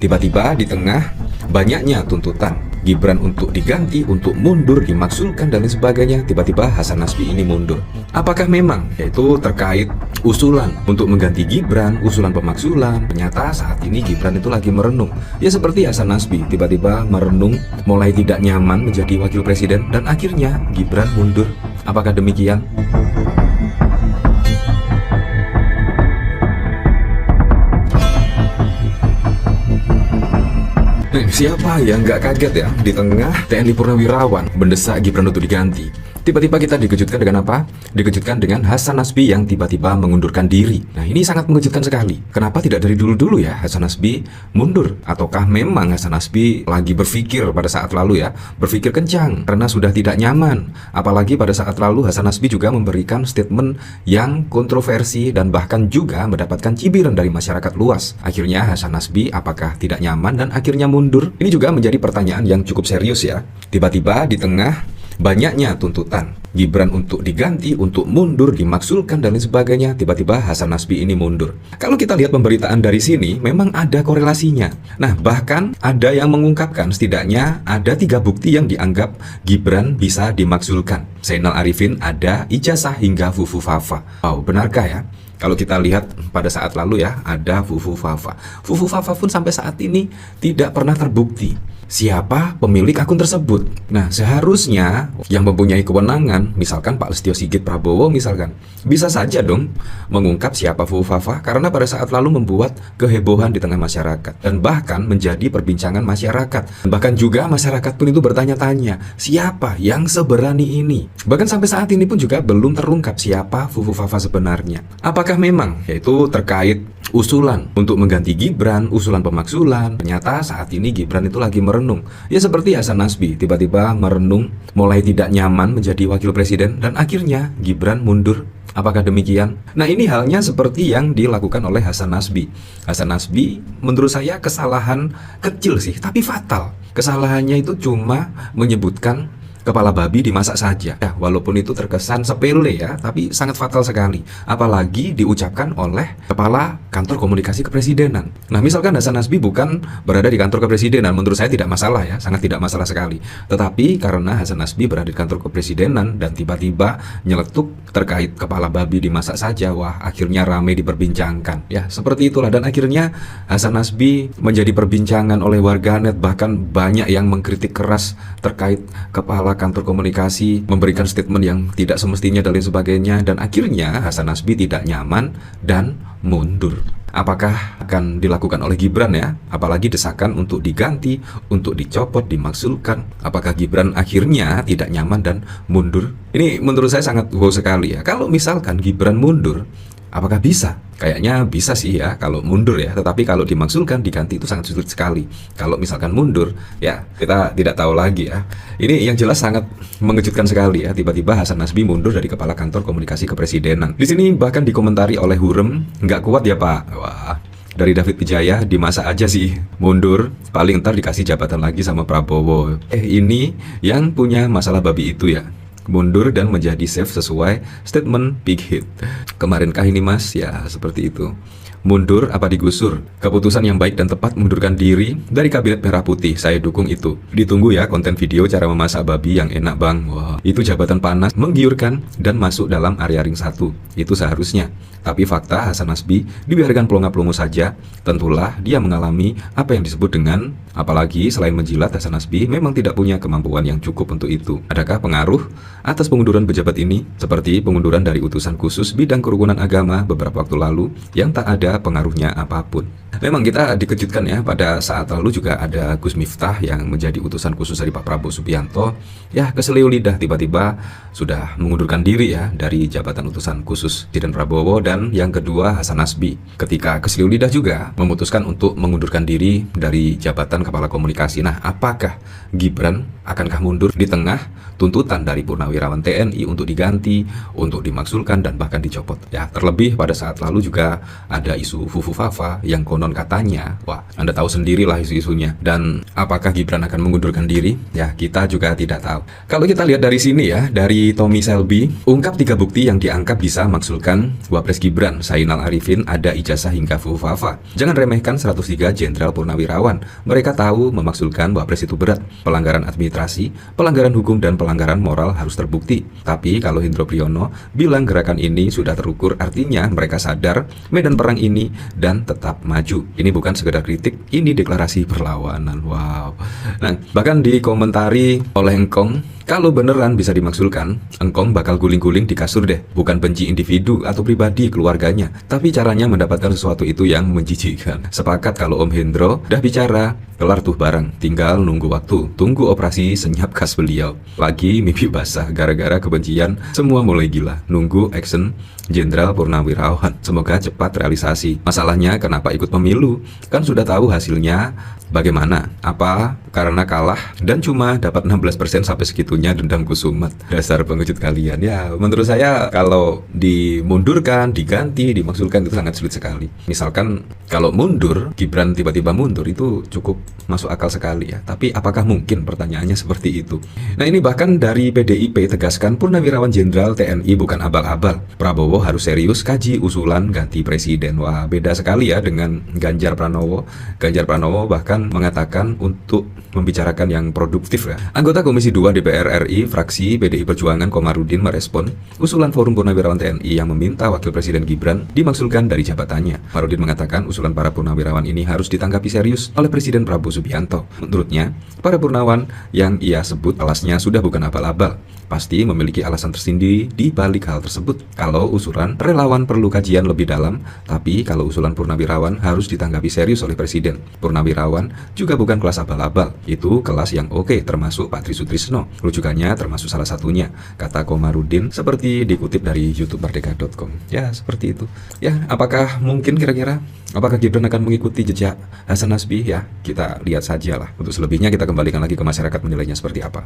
Tiba-tiba di tengah banyaknya tuntutan Gibran untuk diganti, untuk mundur, dimaksulkan dan lain sebagainya, tiba-tiba Hasan Nasbi ini mundur. Apakah memang yaitu terkait usulan untuk mengganti Gibran, usulan pemaksulan? Ternyata saat ini Gibran itu lagi merenung. Ya seperti Hasan Nasbi, tiba-tiba merenung, mulai tidak nyaman menjadi wakil presiden dan akhirnya Gibran mundur. Apakah demikian? Siapa yang nggak kaget ya di tengah TNI Purnawirawan mendesak Gibran untuk diganti? Tiba-tiba kita dikejutkan dengan apa? Dikejutkan dengan Hasan Nasbi yang tiba-tiba mengundurkan diri. Nah ini sangat mengejutkan sekali. Kenapa tidak dari dulu-dulu ya Hasan Nasbi mundur? Ataukah memang Hasan Nasbi lagi berpikir pada saat lalu ya, berpikir kencang karena sudah tidak nyaman? Apalagi pada saat lalu Hasan Nasbi juga memberikan statement yang kontroversi dan bahkan juga mendapatkan cibiran dari masyarakat luas. Akhirnya Hasan Nasbi apakah tidak nyaman dan akhirnya mundur? Ini juga menjadi pertanyaan yang cukup serius ya. Tiba-tiba di tengah banyaknya tuntutan Gibran untuk diganti, untuk mundur, dimaksulkan dan lain sebagainya, tiba-tiba Hasan Nasbi ini mundur. Kalau kita lihat pemberitaan dari sini, memang ada korelasinya. Nah, bahkan ada yang mengungkapkan setidaknya ada 3 bukti yang dianggap Gibran bisa dimaksulkan. Zainal Arifin ada ijazah hingga Fufu Fafa. Wow, benarkah ya? Kalau kita lihat pada saat lalu ya, ada Fufu Fafa. Fufu Fafa pun sampai saat ini tidak pernah terbukti siapa pemilik akun tersebut. Nah, seharusnya yang mempunyai kewenangan, misalkan Pak Listio Sigit Prabowo misalkan, bisa saja dong mengungkap siapa Fufu Fafa, karena pada saat lalu membuat kehebohan di tengah masyarakat dan bahkan menjadi perbincangan masyarakat. Bahkan juga masyarakat pun itu bertanya-tanya, siapa yang seberani ini? Bahkan sampai saat ini pun juga belum terungkap siapa Fufu Fafa sebenarnya. Apakah memang yaitu terkait usulan untuk mengganti Gibran, usulan pemaksulan? Ternyata saat ini Gibran itu lagi merenung. Ya seperti Hasan Nasbi, tiba-tiba merenung, mulai tidak nyaman menjadi wakil presiden dan akhirnya Gibran mundur. Apakah demikian? Nah ini halnya seperti yang dilakukan oleh Hasan Nasbi. Hasan Nasbi menurut saya kesalahan kecil sih, tapi fatal. Kesalahannya itu cuma menyebutkan kepala babi dimasak saja. Ya, walaupun itu terkesan sepele ya, tapi sangat fatal sekali. Apalagi diucapkan oleh kepala kantor komunikasi kepresidenan. Nah, misalkan Hasan Nasbi bukan berada di kantor kepresidenan, menurut saya tidak masalah ya, sangat tidak masalah sekali. Tetapi karena Hasan Nasbi berada di kantor kepresidenan dan tiba-tiba nyeletuk terkait kepala babi dimasak saja, wah akhirnya ramai diperbincangkan. Ya, seperti itulah dan akhirnya Hasan Nasbi menjadi perbincangan oleh warganet, bahkan banyak yang mengkritik keras terkait kepala kantor komunikasi memberikan statement yang tidak semestinya dan lain sebagainya, dan akhirnya Hasan Nasbi tidak nyaman dan mundur. Apakah akan dilakukan oleh Gibran ya? Apalagi desakan untuk diganti, untuk dicopot, dimaksulkan. Apakah Gibran akhirnya tidak nyaman dan mundur? Ini menurut saya sangat wow sekali ya. Kalau misalkan Gibran mundur, apakah bisa? Kayaknya bisa sih ya kalau mundur ya, tetapi kalau dimaksulkan diganti itu sangat sulit sekali. Kalau misalkan mundur, ya kita tidak tahu lagi ya. Ini yang jelas sangat mengejutkan sekali ya, tiba-tiba Hasan Nasbi mundur dari kepala kantor komunikasi kepresidenan. Di sini bahkan dikomentari oleh Hurem, nggak kuat ya Pak. Wah, dari David Wijaya, dimasak aja sih mundur, paling ntar dikasih jabatan lagi sama Prabowo. Ini yang punya masalah babi itu ya, mundur dan menjadi safe sesuai statement Big Hit. Kemarinkah ini mas? Ya seperti itu. Mundur apa digusur? Keputusan yang baik dan tepat mengundurkan diri dari kabinet merah putih. Saya dukung itu. Ditunggu ya konten video cara memasak babi yang enak bang. Wah, itu jabatan panas, menggiurkan dan masuk dalam area ring 1. Itu seharusnya. Tapi fakta Hasan Nasbi dibiarkan pelongo-pelongo saja. Tentulah dia mengalami apa yang disebut dengan, apalagi selain menjilat, Hasan Nasbi memang tidak punya kemampuan yang cukup untuk itu. Adakah pengaruh atas pengunduran pejabat ini? Seperti pengunduran dari utusan khusus bidang kerukunan agama beberapa waktu lalu yang tak ada pengaruhnya apapun. Memang kita dikejutkan ya, pada saat lalu juga ada Gus Miftah yang menjadi utusan khusus dari Pak Prabowo Subianto. Ya keseliu lidah tiba-tiba sudah mengundurkan diri ya dari jabatan utusan khusus Presiden Prabowo. Dan yang kedua Hasan Nasbi ketika keseliu lidah juga memutuskan untuk mengundurkan diri dari jabatan kepala komunikasi. Nah apakah Gibran Akankah mundur di tengah tuntutan dari purnawirawan TNI untuk diganti, untuk dimaksulkan, dan bahkan dicopot? Ya, terlebih pada saat lalu juga ada isu Fufu Fafa yang konon katanya, wah, Anda tahu sendirilah isu-isunya. Dan apakah Gibran akan mengundurkan diri? Ya, kita juga tidak tahu. Kalau kita lihat dari sini ya, dari Tommy Selby, ungkap 3 bukti yang dianggap bisa maksulkan Wapres Gibran. Zainal Arifin ada ijazah hingga Fufu Fafa. Jangan remehkan 103 Jenderal Purnawirawan. Mereka tahu memaksulkan Wapres itu berat. Pelanggaran administrasi, pelanggaran hukum, dan pelanggaran moral harus terbukti. Tapi kalau Hendro Priyono bilang gerakan ini sudah terukur, artinya mereka sadar medan perang ini dan tetap maju. Ini bukan sekedar kritik, ini deklarasi perlawanan. Wow. Nah, bahkan dikomentari oleh Engkong, kalau beneran bisa dimaksulkan, Engkong bakal guling-guling di kasur deh. Bukan benci individu atau pribadi keluarganya, tapi caranya mendapatkan sesuatu itu yang menjijikan. Sepakat kalau Om Hendro udah bicara, kelar tuh barang, tinggal nunggu waktu. Tunggu operasi senyap khas beliau. Lagi mimpi basah gara-gara kebencian, semua mulai gila. Nunggu action Jenderal Purnawirawan. Semoga cepat realisasi. Masalahnya kenapa ikut pemilu? Kan sudah tahu hasilnya bagaimana? Apa karena kalah dan cuma dapat 16% sampai segitunya dendam kusumat? Dasar pengecut kalian. Ya, menurut saya kalau dimundurkan, diganti, dimaksulkan itu sangat sulit sekali. Misalkan kalau mundur, Gibran tiba-tiba mundur, itu cukup masuk akal sekali ya. Tapi apakah mungkin, pertanyaannya seperti itu. Nah, ini bahkan dari PDIP tegaskan Purnawirawan Jenderal TNI bukan abal-abal. Prabowo harus serius kaji usulan ganti presiden. Wah, beda sekali ya dengan Ganjar Pranowo. Ganjar Pranowo bahkan mengatakan untuk membicarakan yang produktif ya. Anggota Komisi 2 DPR RI fraksi PDI Perjuangan Komarudin merespon usulan Forum Purnawirawan TNI yang meminta Wakil Presiden Gibran dimaksulkan dari jabatannya. Komarudin mengatakan usulan para purnawirawan ini harus ditanggapi serius oleh Presiden Prabowo Subianto. Menurutnya, para purnawan yang ia sebut alasnya sudah bukan abal-abal. Pasti memiliki alasan tersendiri di balik hal tersebut. Kalau usulan relawan perlu kajian lebih dalam, tapi kalau usulan purnawirawan harus ditanggapi serius oleh Presiden. Purnawirawan juga bukan kelas abal-abal, itu kelas yang oke, termasuk Pak Tri Sutrisno. Rujukannya termasuk salah satunya, kata Komarudin seperti dikutip dari youtube.merdeka.com. Ya, seperti itu. Ya, apakah mungkin kira-kira? Apakah Gibran akan mengikuti jejak Hasan Nasbi? Ya, kita lihat saja lah. Untuk selebihnya kita kembalikan lagi ke masyarakat menilainya seperti apa.